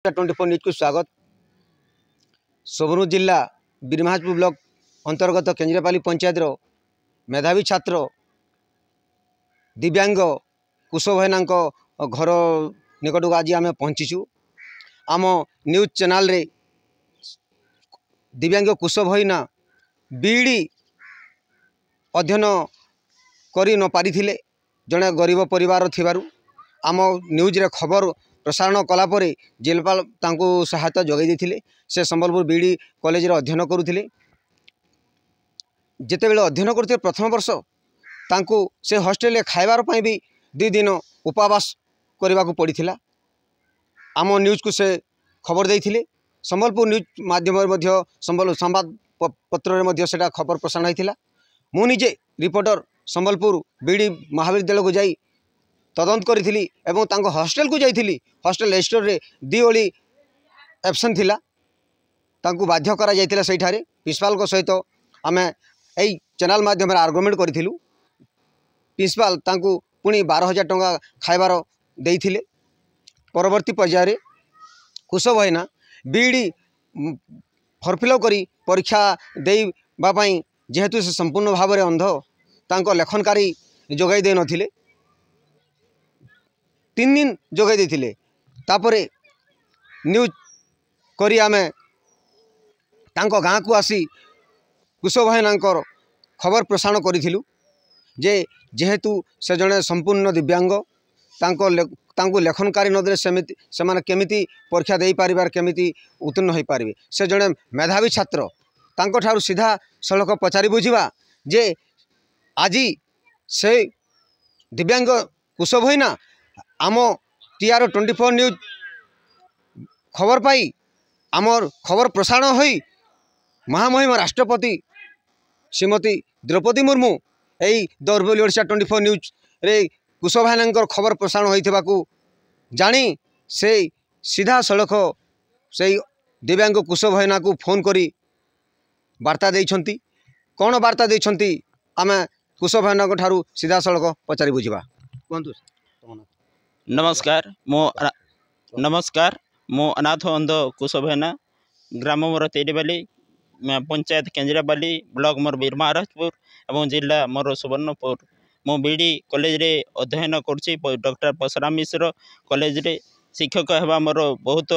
24 news को स्वागत। सोबनू जिला बीरमहाजपुर ब्लॉक अंतर्गत केंजरेपाली पंचायत मेधावी छात्र दिव्यांग कुश भाईना घर निकट को आज आम पहुँचीचु। आम न्यूज चैनल रे दिव्यांग कुश भाईना बीडी अध्ययन करि न पारिथिले, जड़े गरीब परिवार थिबारु आम न्यूज रे खबर प्रसारण कलापर जिलापाल तांको सहायता जोगाई देथिले। से संबलपुर बीडी कॉलेज रे अध्ययन करुथिले। जेतेबेले अध्ययन करते प्रथम वर्ष तांको से हॉस्टेल रे खाइबार पई भी 2 दिन उपवास करने को पड़ता। आम न्यूज को से खबर देथिले। संबलपुर न्यूज माध्यम संबल संवाद पत्र में सेटा खबर प्रसारण होता। मु निजे रिपोर्टर संबलपुर बीडी महाविद्यालय को जाई तदंत करी एवं तांको हॉस्टेल को जाइथिली। हॉस्टेल रजिस्टर रे 2 ओली एब्सेंट थिला, तांको बाध्य करा जाइथिला। सेठारे प्रिंसिपाल को सहित आमे एई चैनल माध्यम आर्गुमेंट करिथिलु। प्रिंसिपाल तांको पुणी 12,000 टंका खाइबार देइथिले। परवर्ती पर्याय कुश भाईना बीडी फर्म करी परीक्षा देइबा पई जेहेतु से संपूर्ण भाव में अंध तांको लेखनकारी जोगाई दे नथिले। 3 दिन जोगाई देथिले। तापरे न्यूज करी आमे तांको गाँ को आसी कुश भाईना खबर प्रसारण करिथिलु जे जेहेतु से जड़े संपूर्ण दिव्यांग तांको लेखनकारी नदे से माने केमिति परीक्षा दे पारिबार केमिति उत्तीर्ण हो पारे। से जड़े मेधावी छात्र तांको ठारू सीधा सड़क पचारि बुझिबा जे आज से दिव्यांग कुश भाईना आम TR24 न्यूज खबर पाई आमर खबर प्रसारण होई महामहिम राष्ट्रपति श्रीमती द्रौपदी मुर्मू यही दौरबली ओडिशा 24 न्यूज रे कुश भाईना खबर प्रसारण होइथिबा को जानी से सीधा सड़क से दिव्यांग कुश भाईना को फोन करी वार्ता देइछंती। कौन वार्ता देइछंती आमे कुश भाईना ठारू सीधा सड़क पचारि बुझिबा। कोंतु नमस्कार मो अनाथ अंध कुश भाईना ग्राम मोर तेरीबाली पंचायत केंजरापाली ब्लॉक मोर बीरमहाराजपुर एवं जिला मोर सुवर्णपुर। मो बीडी कॉलेज रे अध्ययन करछि। डॉक्टर परशुराम मिश्र कॉलेज रे शिक्षक हेबा मोर बहुत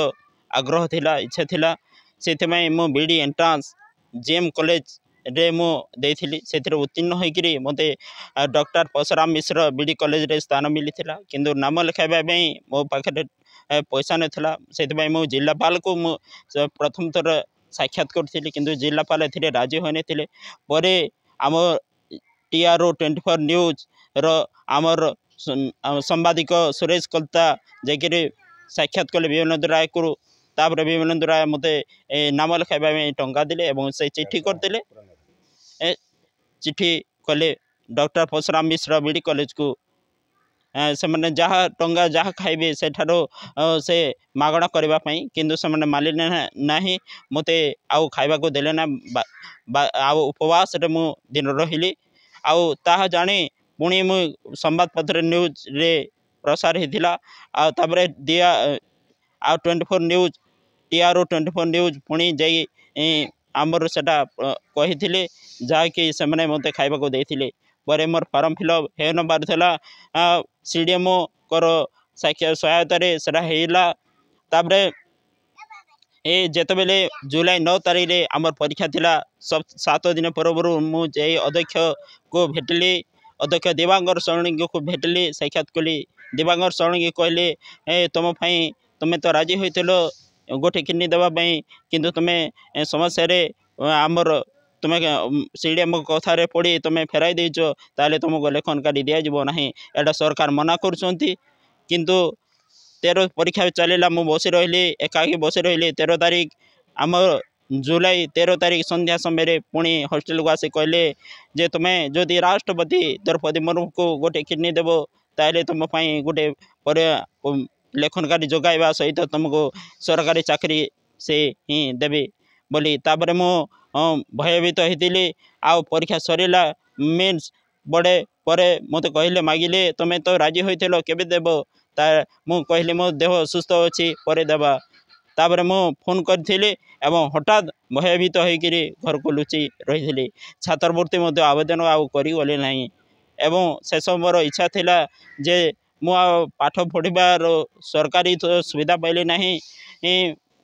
आग्रह थिला, इच्छा थिला। सेथिमाई मो बीडी एंट्रांस जेएम कॉलेज रे मो देथिली। सेथिरे उत्तीर्ण होइकरी मते डॉक्टर परशुराम मिश्र बीडी कॉलेज रे स्थान मिलिथिला। किंतु नाम लिखाइबा पई मो पाखरे पैसा नथिला। सेथिमाई मो जिलापाल को मो प्रथम थर साक्षात करथिली, किंतु जिलापाल एथिरे राजी होने थिले। परे आम TR24 न्यूज रो आमर संवादिक सुरेश कलता जेकि साक्षात कले विवेकानंद राय को। तापर विवेकानंद राय मते नाम लिखाइबा में टंका दिले एवं से चिट्ठी करथिले। चिट्ठी कले डॉक्टर परशुराम मिश्र बीडी कॉलेज को से मैंने जहाँ टंगा जहाँ खाइबे से से मागणा करने किंतु से मैंने मालिने नहीं मते आउ खाइबा को देले ना। आउ उपवास रे मु दिन रहिली। आउ ताहा जाने पुणी मु संवाद पत्र न्यूज रे प्रसार होता। आ तापरे दिया आ 24 न्यूज TR24 न्यूज पुणी जाई आमर सेटा कही जहाँकि से मैंने मते खाइबा को देथिले। परे मोर फॉर्म फिलअप हो न पारथला। CDMO कर सहायता रे सेटा हेला। तापरे जेतेबेले जुलाई 9 तारीख रे आमर परीक्षा थिला। 7 दिन पूर्व मु जाई अध्यक्ष को भेटली। अध्यक्ष दिवांगर सरणी को भेटली, साक्षात कली। दिवांगर सरणी कहले तुम भाई तुम तो राजी होइतलो गोटे किडनी देवा पई, किंतु तुम्हें समस्या रे आमर तुम्हें CDMO कथा रे पड़ी तुम्हें फेराई देइछो ताले तुमको लेखनकारी दिया जिवो नाही। एटा सरकार मना करछंती। किंतु 13 परीक्षा चलेला मु बसी रहिली, एकाकी बसी रहिली। 13 तारीख आम जुलाई 13 तारीख संध्या समय पुणी हॉस्टेल को आसी कहले जे तुम्हें जदि राष्ट्रपति द्रौपदी मुर्मू को गोटे किडनी देव ताले तुम पाई गोटे लेखनकारी जोगाइबा सहित तुमको सरकारी चाकरी से ही देवी बोली। तापर मु भयभीत होती। आ परीक्षा सरीला मीन्स बड़े परे मत कहले मागिले तुम्हें तो राजी होइथिलो केबे देबो। ता मु कहली मो देह सुस्थ अछि परे देबा। तापर मु फोन करी एवं हठात भयभीत होकर घर को लुचि रही छात्रवृत्ति आवेदन आउ करी ना एवं शेष मोर इच्छा थिला जे मु पाठ पढ़ार सरकारी सुविधा पाइली ना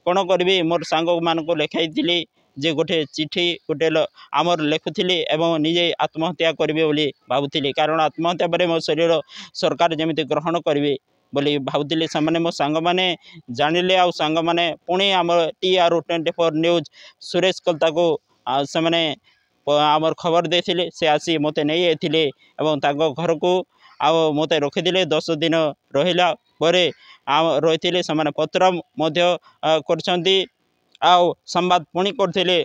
कौन करी मोर सांग मान को लिखाई जे गोटे चिठी गोटे आमर लिखुली एवं निजे आत्महत्या करेंगे बोली भावुली कारण आत्महत्या पर मो शरीर सरकार जमी ग्रहण करेंगे बोली भावुली से मो सांग मैंने जानिले आउ सांग मैंने पुणी आम TR24 न्यूज सुरेश कलता को से मैंने आमर खबर देते से आसी मत नहीं आते घर को आउ मत रखिले 10 दिन रहा रही से पत्र कर आउ संवाद पुणी करते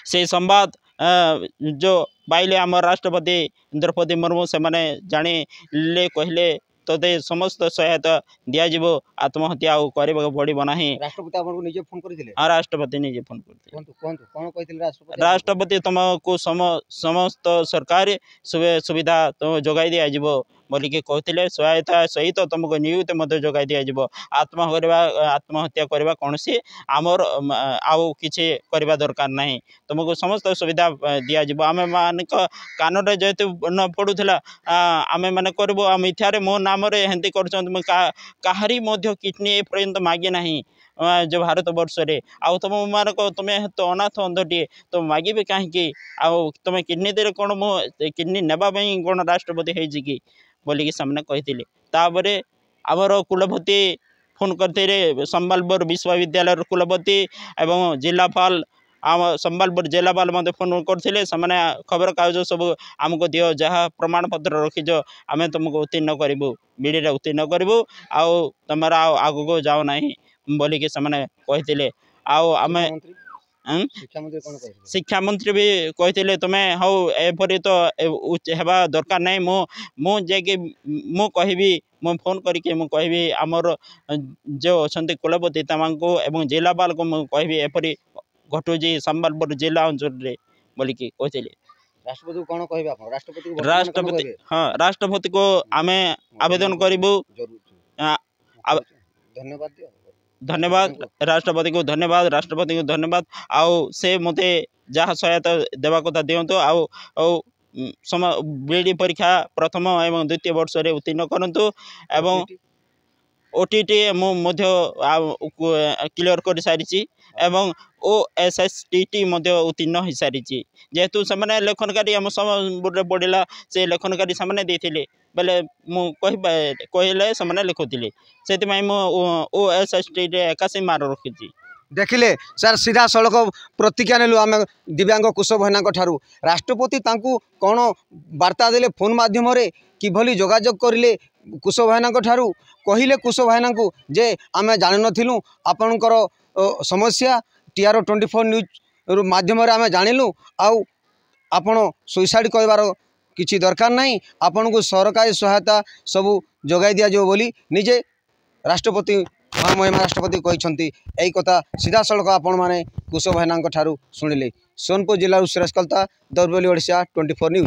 से संवाद जो पाइले आम राष्ट्रपति द्रौपदी मुर्मू से मैंने जानिले कहले तोते समस्त सहायता दिज्व आत्महत्या करने पड़ो ना। राष्ट्रपति आपको निजे फोन करथिले? हाँ राष्ट्रपति निजे फोन करते राष्ट्रपति तुमको समस्त सरकारी सुविधा तुम जोगाई दिज्व बोलिकी कहते सहायता सहित तुमको नियुक्ति जोगाई दिज्व आत्महत्या करवा कौन सी आमर आउ कि दरकार ना तुमको समस्त सुविधा दिज्व आम मान कान जेहेतु न पड़ूला आम मैंने करूँ आ मिथ्यारे मो नाम हेंती कहारी किडनी ए पर्यंत मागे ना जो भारत वर्ष रे आउ तुम मान तुम्हें तो अनाथ अंधटे तुम मागे कहीं आउ तुम किडनी दे कौन मो किडनी नेबाई कौन राष्ट्रपति होगी बोलिकी सामने कहते आमर कुलपति फोन करते संबलपुर विश्वविद्यालय कुलपति एवं जिलापाल आम संबलपुर जिलापाल मत फोन करते खबर कागज सब आमको दियो जहाँ प्रमाण पत्र रखीज आम तुमको उत्तीर्ण करूँ बीड़ी उत्तीर्ण करूँ आउ तुम आग को जाओ ना बोलिकी कहते आउ आम शिक्षा मंत्री भी कहते तुम्हें हौ एपरी तो हेबा दरकार नहीं मु जाकि मु कहबी मु फोन करके मु कहबी आमर जो अच्छा कुलपति तमांको एवं जिलापाल को मु कहबी एपरी घटुजी संबलपुर जिला अंचल बोलिकी कहते राष्ट्रपति को कौन कहबे आप? राष्ट्रपति हाँ राष्ट्रपति को आम आवेदन करूँ। धन्यवाद राष्ट्रपति को धन्यवाद आउ से मते जहाँ सहायता देवा कथा दिंतु आउ बीडी परीक्षा प्रथम एवं द्वितीय वर्ष रे उत्तीर्ण करंतु एवं OTT क्लियर कर सारी एवं OSSTT उत्तीर्ण हो सारी जेहेतु से लेखनकारी आम सब पड़ा से लेखनकारी से देते बेले कहले से लिखुले से OSSTT 81 मार्क रखी देखिले सर सीधा सड़क प्रतिज्ञा नेलु आम दिव्यांग कुशव भाईना ठारू राष्ट्रपति तांकू कौन वार्ता देले फोन माध्यम किभली जोगाजोग करिले कुशव भाईना ठारू कहले कुशव भाईना को जे आम जान नथिलु आपणकर समस्या TR24 न्यूज माध्यम आम जानिलु आउ आपण सुइसाइड करबार किछि दरकार नहीं आपण को सरकारी सहायता सबू जोगाई दिया बोली निजे राष्ट्रपति महामहिमा राष्ट्रपति कहते यही कथा सीधा सड़क आपण मैंने कुशव भाईना ठारू शुणिले। सोनपुर जिलूर सुरेश कलता, दौरबेली ओडिशा 24 न्यूज।